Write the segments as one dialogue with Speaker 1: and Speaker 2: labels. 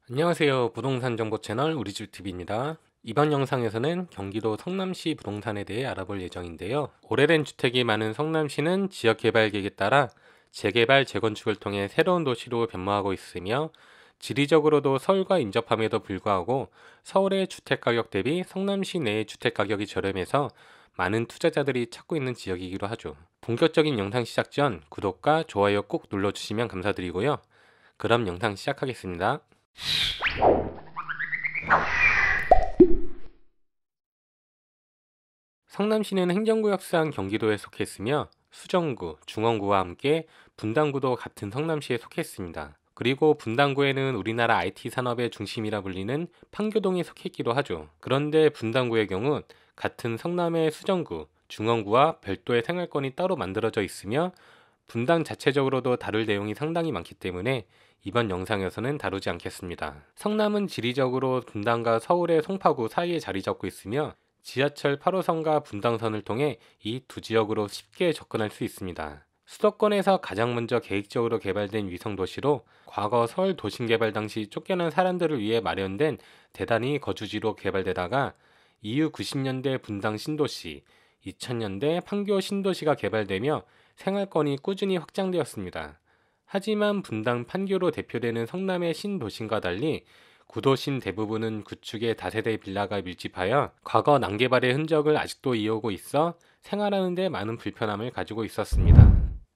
Speaker 1: 안녕하세요. 부동산 정보 채널 우리집TV입니다. 이번 영상에서는 경기도 성남시 부동산에 대해 알아볼 예정인데요. 오래된 주택이 많은 성남시는 지역개발 계획에 따라 재개발, 재건축을 통해 새로운 도시로 변모하고 있으며 지리적으로도 서울과 인접함에도 불구하고 서울의 주택가격 대비 성남시 내의 주택가격이 저렴해서 많은 투자자들이 찾고 있는 지역이기도 하죠. 본격적인 영상 시작 전 구독과 좋아요 꼭 눌러주시면 감사드리고요. 그럼 영상 시작하겠습니다. 성남시는 행정구역상 경기도에 속해 있으며 수정구, 중원구와 함께 분당구도 같은 성남시에 속해 있습니다. 그리고 분당구에는 우리나라 IT 산업의 중심이라 불리는 판교동이 속해 있기도 하죠. 그런데 분당구의 경우 같은 성남의 수정구, 중원구와 별도의 생활권이 따로 만들어져 있으며 분당 자체적으로도 다룰 내용이 상당히 많기 때문에 이번 영상에서는 다루지 않겠습니다. 성남은 지리적으로 분당과 서울의 송파구 사이에 자리 잡고 있으며 지하철 8호선과 분당선을 통해 이 두 지역으로 쉽게 접근할 수 있습니다. 수도권에서 가장 먼저 계획적으로 개발된 위성도시로 과거 서울 도심개발 당시 쫓겨난 사람들을 위해 마련된 대단히 거주지로 개발되다가 이후 90년대 분당 신도시, 2000년대 판교 신도시가 개발되며 생활권이 꾸준히 확장되었습니다. 하지만 분당 판교로 대표되는 성남의 신도심과 달리 구도심 대부분은 구축의 다세대 빌라가 밀집하여 과거 난개발의 흔적을 아직도 이어오고 있어 생활하는 데 많은 불편함을 가지고 있었습니다.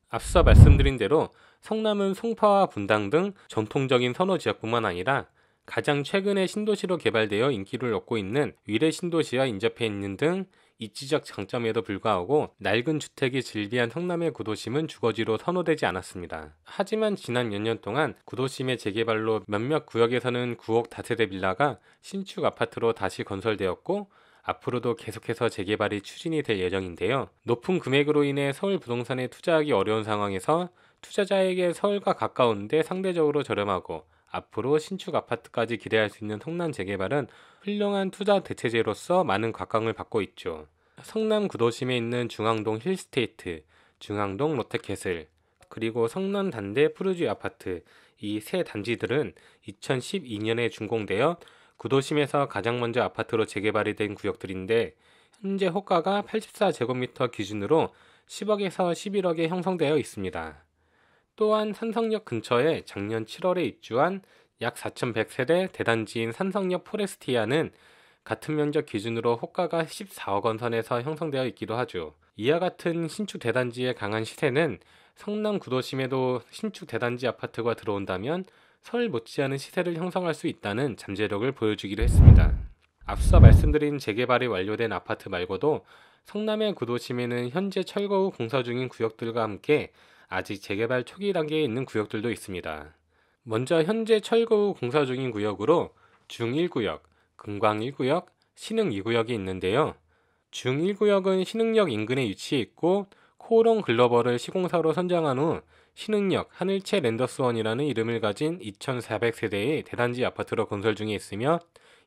Speaker 1: 앞서 말씀드린 대로 성남은 송파와 분당 등 전통적인 선호 지역뿐만 아니라 가장 최근에 신도시로 개발되어 인기를 얻고 있는 위례 신도시와 인접해 있는 등 입지적 장점에도 불구하고 낡은 주택이 즐비한 성남의 구도심은 주거지로 선호되지 않았습니다. 하지만 지난 몇 년 동안 구도심의 재개발로 몇몇 구역에서는 9억 다세대 빌라가 신축 아파트로 다시 건설되었고 앞으로도 계속해서 재개발이 추진이 될 예정인데요. 높은 금액으로 인해 서울 부동산에 투자하기 어려운 상황에서 투자자에게 서울과 가까운데 상대적으로 저렴하고 앞으로 신축 아파트까지 기대할 수 있는 성남 재개발은 훌륭한 투자 대체제로서 많은 각광을 받고 있죠. 성남 구도심에 있는 중앙동 힐스테이트, 중앙동 롯데캐슬, 그리고 성남 단대 푸르지 아파트 이 세 단지들은 2012년에 준공되어 구도심에서 가장 먼저 아파트로 재개발이 된 구역들인데 현재 호가가 84제곱미터 기준으로 10억에서 11억에 형성되어 있습니다. 또한 산성역 근처에 작년 7월에 입주한 약 4,100세대 대단지인 산성역 포레스티아는 같은 면적 기준으로 호가가 14억 원 선에서 형성되어 있기도 하죠. 이와 같은 신축 대단지의 강한 시세는 성남 구도심에도 신축 대단지 아파트가 들어온다면 서울 못지않은 시세를 형성할 수 있다는 잠재력을 보여주기도 했습니다. 앞서 말씀드린 재개발이 완료된 아파트 말고도 성남의 구도심에는 현재 철거 후 공사 중인 구역들과 함께 아직 재개발 초기 단계에 있는 구역들도 있습니다. 먼저 현재 철거 후 공사 중인 구역으로 중1구역, 금광1구역, 신흥2구역이 있는데요. 중1구역은 신흥역 인근에 위치해 있고 코오롱 글로벌을 시공사로 선정한 후 신흥역 하늘채 랜더스원이라는 이름을 가진 2,400세대의 대단지 아파트로 건설 중에 있으며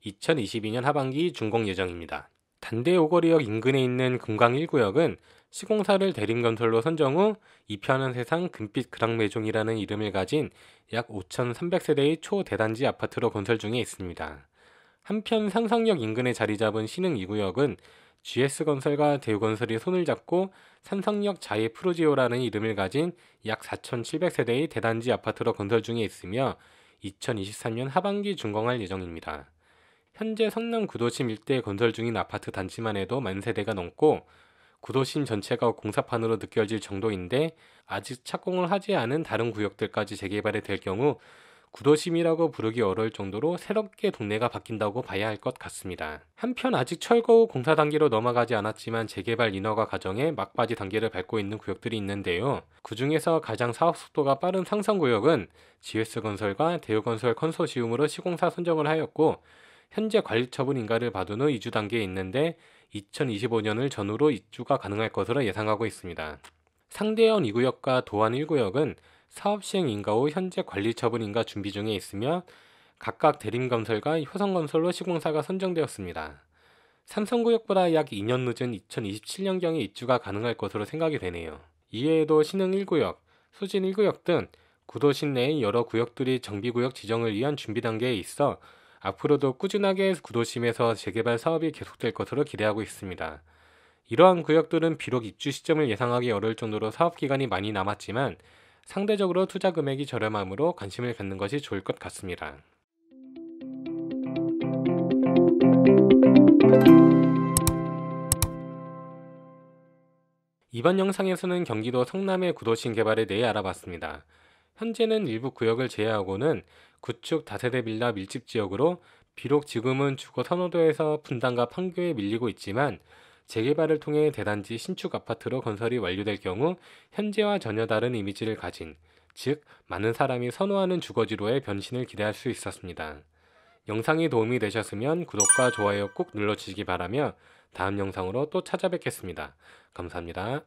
Speaker 1: 2022년 하반기 준공 예정입니다. 단대 오거리역 인근에 있는 금강 1구역은 시공사를 대림건설로 선정 후 이편한 세상 금빛 그랑매종이라는 이름을 가진 약 5,300세대의 초대단지 아파트로 건설 중에 있습니다. 한편 상상역 인근에 자리 잡은 신흥 2구역은 GS건설과 대우건설이 손을 잡고 산성역 자이 프로지오라는 이름을 가진 약 4,700세대의 대단지 아파트로 건설 중에 있으며 2023년 하반기 준공할 예정입니다. 현재 성남 구도심 일대에 건설 중인 아파트 단지만 해도 10,000세대가 넘고 구도심 전체가 공사판으로 느껴질 정도인데 아직 착공을 하지 않은 다른 구역들까지 재개발이 될 경우 구도심이라고 부르기 어려울 정도로 새롭게 동네가 바뀐다고 봐야 할 것 같습니다. 한편 아직 철거 후 공사 단계로 넘어가지 않았지만 재개발 인허가 과정에 막바지 단계를 밟고 있는 구역들이 있는데요. 그 중에서 가장 사업 속도가 빠른 상성구역은 GS건설과 대우건설 컨소시움으로 시공사 선정을 하였고 현재 관리처분 인가를 받은 후 이주 단계에 있는데 2025년을 전후로 입주가 가능할 것으로 예상하고 있습니다. 상대원 2구역과 도안 1구역은 사업 시행 인가 후 현재 관리처분 인가 준비 중에 있으며 각각 대림건설과 효성건설로 시공사가 선정되었습니다. 삼성구역보다 약 2년 늦은 2027년경에 입주가 가능할 것으로 생각이 되네요. 이외에도 신흥 1구역, 수진 1구역 등 구도심 내의 여러 구역들이 정비구역 지정을 위한 준비 단계에 있어 앞으로도 꾸준하게 구도심에서 재개발 사업이 계속될 것으로 기대하고 있습니다. 이러한 구역들은 비록 입주 시점을 예상하기 어려울 정도로 사업 기간이 많이 남았지만 상대적으로 투자 금액이 저렴하므로 관심을 갖는 것이 좋을 것 같습니다. 이번 영상에서는 경기도 성남의 구도심 개발에 대해 알아봤습니다. 현재는 일부 구역을 제외하고는 구축 다세대 빌라 밀집 지역으로 비록 지금은 주거 선호도에서 분당과 판교에 밀리고 있지만 재개발을 통해 대단지 신축 아파트로 건설이 완료될 경우 현재와 전혀 다른 이미지를 가진, 즉 많은 사람이 선호하는 주거지로의 변신을 기대할 수 있었습니다. 영상이 도움이 되셨으면 구독과 좋아요 꼭 눌러주시기 바라며 다음 영상으로 또 찾아뵙겠습니다. 감사합니다.